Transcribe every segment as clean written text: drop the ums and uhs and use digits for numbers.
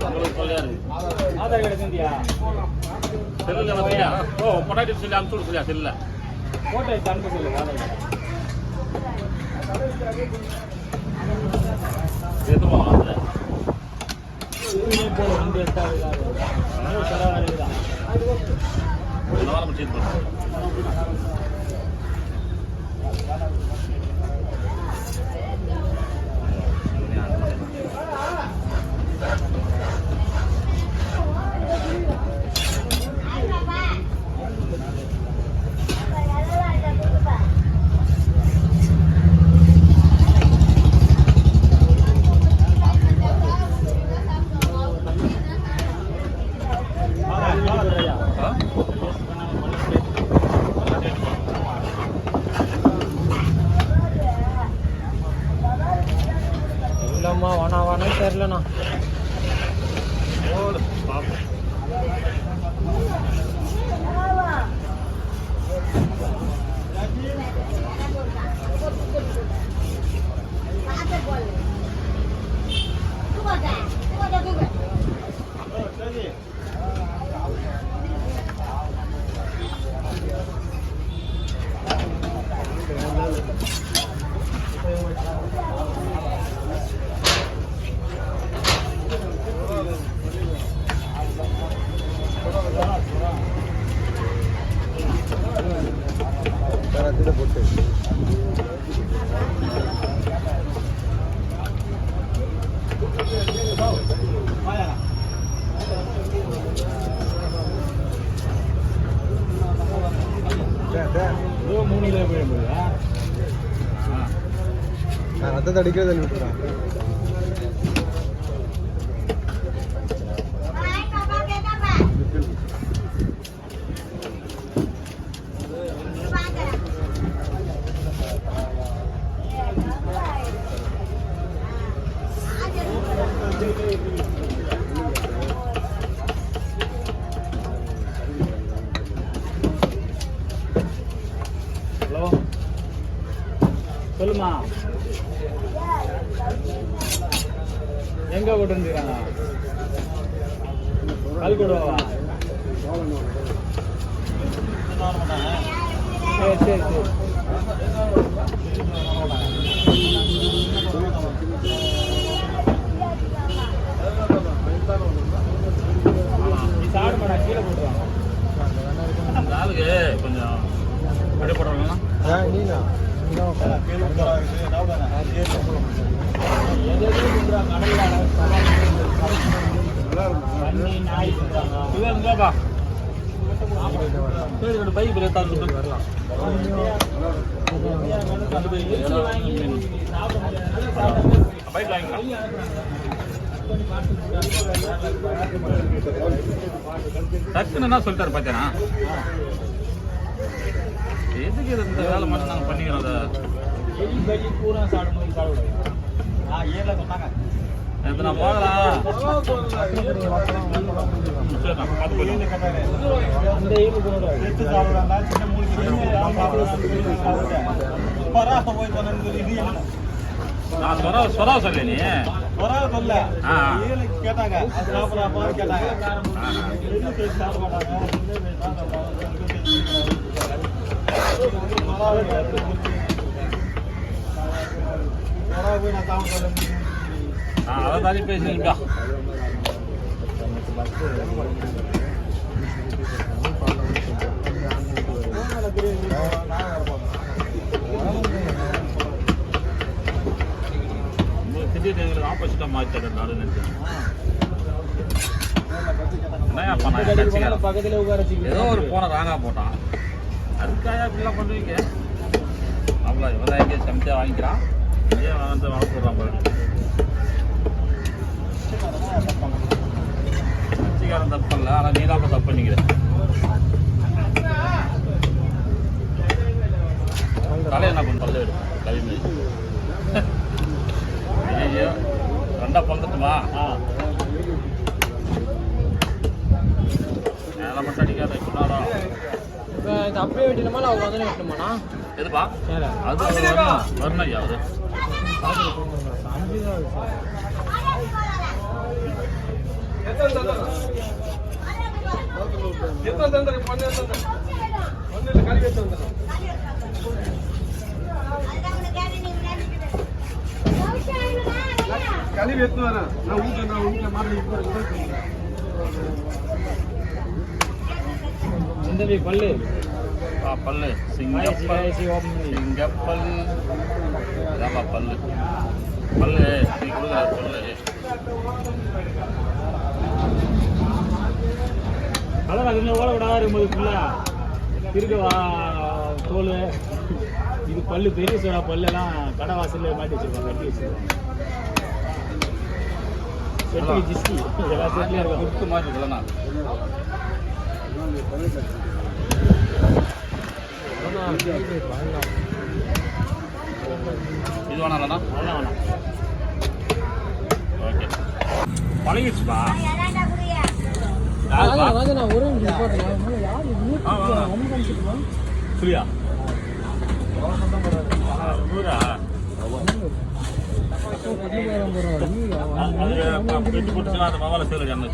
Aadhaar card செஞ்சியா? செல்லுல வந்தியா? ஓ பொண்டாட்டி சொல்லி அனுப்பிச்சு சொல்லியா செல்லுல போட்டோ எடுத்து அனுப்ப சொல்லு. ஆதார் கார்டு எதுவும் வாங்க போல வந்து எடுத்தாங்க. சேஞ்ச் பண்ணுறோம். இல்லம்மா வானா தெரியலண்ணா. ரத்தத்தை அடிக்கிறதில் விட்டுறான். ஹலோ சொல்லுமா, எங்க கூட்டு வந்துருக்காங்க? கல்கூடவா? சரி சரி சரி. சாப்பிட மாட்டா, கீழே போட்டுருவாங்க. அந்த ஆளுக்கு கொஞ்சம் அடிப்படுறாங்களா? நீனா பைக் வரலாம். பைக் வாங்கிக்கலாம். டக்குன்னு என்ன சொல்லிட்டாரு பார்த்தேனா? எதுக்கு இந்த வேலை மட்டும் நாங்கள் பண்ணிக்கிறோம். அதை பூரா சாப்பிடும்போது நான் போகலாம். நான் சொரா சொல்ல நீ சொல்ல கேட்டாங்க அதை தாண்டி பேசுறீங்களா? திடீர்னு எங்களுக்கு ஆப்போசிட்டா மாறிட்டாரு. நாடு நினைச்சேன் பக்கத்துல உட்கார ஏதோ ஒரு போன ராங்கா போட்டான். அதுக்காக அப்படிலாம் பண்ணுவீங்க. அவ்வளோ இவதான் எங்கேயும் சமைச்சா வாங்கிக்கிறான். இதே வந்து வளர்த்துடுறான் போல. கட்சிக்காரன் தப்பு இல்லை, ஆனால் நீ தான் தப்பு பண்ணிக்கிறேன். தலையை என்ன பண்ண பல்ல எடுப்பேன் கவிமை. ஐயோ ரெண்டா பந்துட்டுமா? மேலே மட்டும் அடிக்காத சொன்னாரா? இது அப்படியே வெட்டினோமா அவங்க வந்து வெட்டணுமாண்ணா? எதுப்பா அது வரணும் ஐயா. அது கழிவு எடுத்து வரேன் நான் வீட்டில் மாட்டி இந்த பல்லு பல்லு சிங்கப்பல் சிங்கப்பல் இதாப்பா பல்லு பல்லு நீ கொடுக்குற பல்லு அதான் அது ஓட விடாது இருக்கும்போது ஃபுல்லாக இருக்கவா தோல் இது பல்லு பெரிய சோடா பல்லெல்லாம் கடை வாசலில் மாட்டி வச்சிருப்பாங்க கட்டி வச்சிருப்பாங்க செட்டு ஜிஸ்கி எல்லா செட்லேயும் இருக்கும் குடுத்து மாதிரி இல்லைண்ணா இது வேணாம்லண்ணா அதெல்லாம் வேணாம் ஓகே பழகிடுச்சுப்பா நான் ஒரு புரியா நூறா அது பெட்டு போட்டுச்சுன்னா அந்த மாவால சேல் அண்ணு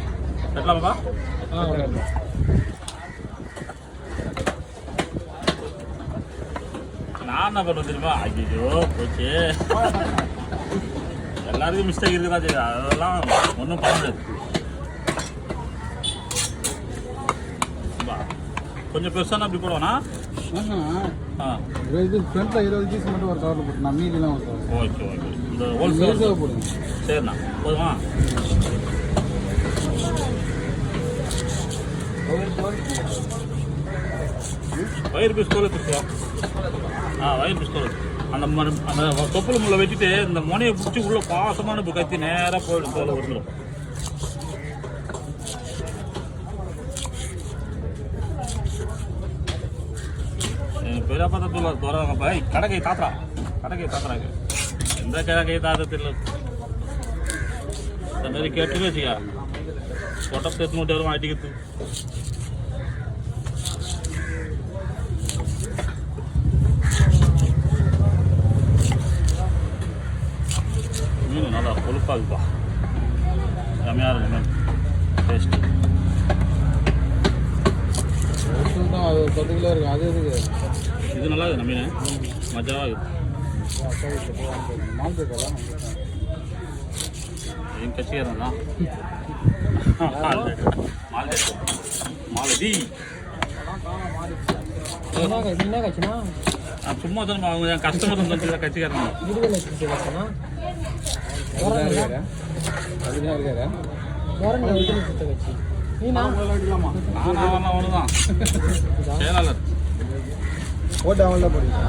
கட்டலாமாப்பா நான் என்ன பண்ணுறது தெரியுமா ஐயோ போச்சு எல்லாருக்கும் மிஸ்டேக் இருக்குதா சரி அதெல்லாம் ஒன்றும் பண்ண முடியாது கொஞ்சம் பெருசாக அப்படி போடுவானா இது ஃப்ரண்ட்டில் 20 பீஸ் மட்டும் ஒரு கவரில் போட்டு நான் மீதிலாம் ஒரு கவர் ஓகே ஓகே இந்த ஹோல்சேல் போடுங்க சரிண்ணா போதுமா வயிறு பிஸ்கோல் கொடுத்துவா வயிறு பிஸ்கோல் அந்த தொப்புள் முள்ள வெட்டிட்டு இந்த முனையை பிடிச்சி உள்ள பாசமான இப்போ கத்தி நேராக போயிடும் தோலை வந்துடும் பெரியப்பா தூள் தோறாங்கப்பா கடகை தாத்துறாங்க எந்த கடகை தாத்த தெரியல இந்த மாதிரி கேட்டு வச்சுக்கா கொட்டை 800 வரும் அடிக்கிறது மீன் நல்லா கொழுப்பாக இருக்குப்பா செம்மையாக இருக்கும் மீன் டேஸ்ட் தான் அது 10 கிலோ இருக்கும் அது எதுக்கு இது நல்லா இருக்குது மீன் மஜாவாக இருக்குது மார்க்கெட்டெல்லாம் ஏன் கட்சிக்காரண்ணா மாலதி என்ன கட்சினா சும்மா தான் அவங்க என் கஸ்டமர் வந்து கட்சிக்காரண்ணா விடுதலை கட்சினா அதுதான் இருக்காரு விடுதலை சித்த கட்சி நான் அவன் தான் செயலாளர் ஓட்டு அவன் தான் போடுங்க